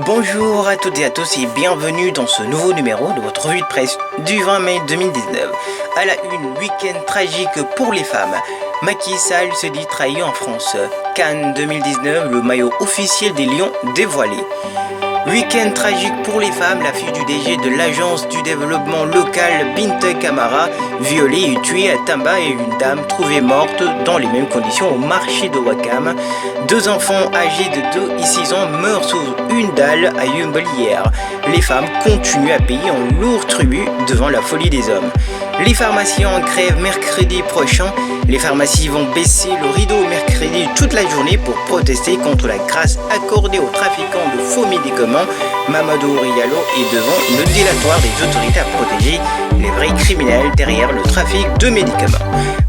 Bonjour à toutes et à tous et bienvenue dans ce nouveau numéro de votre revue de presse du 20 mai 2019. À la une, week-end tragique pour les femmes. Macky Sall se dit trahi en France. Cannes 2019, le maillot officiel des Lions dévoilé. Week-end tragique pour les femmes, la fille du DG de l'agence du développement local Binte Camara, violée et tuée à Tamba et une dame trouvée morte dans les mêmes conditions au marché de Ouakam. Deux enfants âgés de 2 et 6 ans meurent sous une dalle à Yeumbeul hier. Les femmes continuent à payer en lourd tribut devant la folie des hommes. Les pharmaciens en grève mercredi prochain. Les pharmacies vont baisser le rideau mercredi toute la journée pour protester contre la grâce accordée aux trafiquants de faux médicaments. Mamadou Diallo est devant le dilatoire des autorités à protéger les vrais criminels derrière le trafic de médicaments.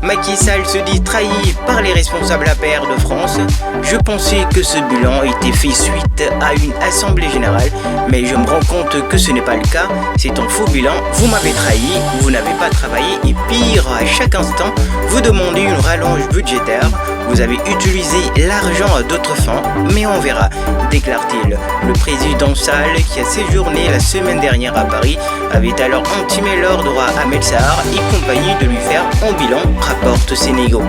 Macky Sall se dit trahi par les responsables APR de France. Je pensais que ce bilan était fait suite à une assemblée générale, mais je me rends compte que ce n'est pas le cas. C'est un faux bilan. Vous m'avez trahi, vous n'avez pas travaillé et pire, à chaque instant, vous demandez une rallonge budgétaire. Vous avez utilisé l'argent à d'autres fins, mais on verra, déclare-t-il. Le président Sall, qui a séjourné la semaine dernière à Paris, avait alors intimé l'ordre à Ahmed Sahar et compagnie de lui faire un bilan, rapporte Sénégal.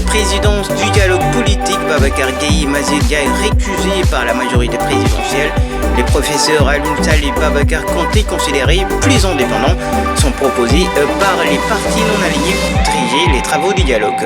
Présidence du dialogue politique, Babacar Gaye Mazegha est récusé par la majorité présidentielle. Les professeurs Alioune Sall et Babacar Kanté, considérés plus indépendants, sont proposés par les partis non alignés pour diriger les travaux du dialogue.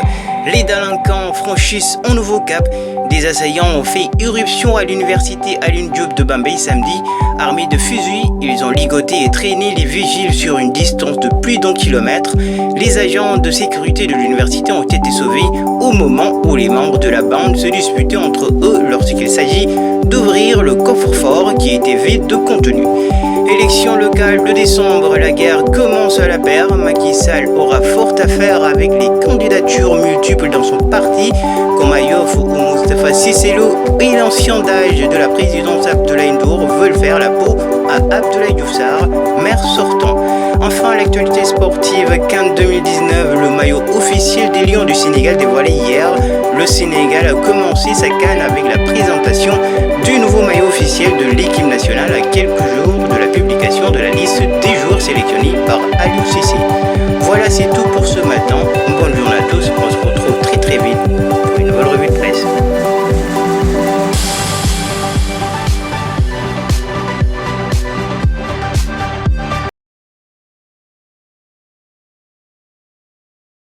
Les délinquants franchissent un nouveau cap. Des assaillants ont fait irruption à l'université Alioune Diop de Bambey samedi. Armés de fusils, ils ont ligoté et traîné les vigiles sur une distance de plus d'1 kilomètre. Les agents de sécurité de l'université ont été sauvés au moment où les membres de la bande se disputaient entre eux lorsqu'il s'agit d'ouvrir le coffre-fort qui était vide de contenu. Élection locale de décembre, la guerre commence à la paire. Macky Sall aura fort à faire avec les candidatures multiples dans son parti, comme Ayof ou Moustapha Cissé Lo et l'ancien d'âge de la présidence Abdoulaye Ndour veulent faire la peau à Abdoulaye Diouf Sarr, maire sortant. Enfin, l'actualité sportive, Cannes 2019, le maillot officiel des Lions du Sénégal dévoilé hier. Le Sénégal a commencé sa Cannes avec la présentation du nouveau maillot officiel de l'équipe nationale à quelques jours de la publication de la liste des joueurs sélectionnés par Aliou Cissé. Voilà, c'est tout pour ce matin. Bonne journée à tous.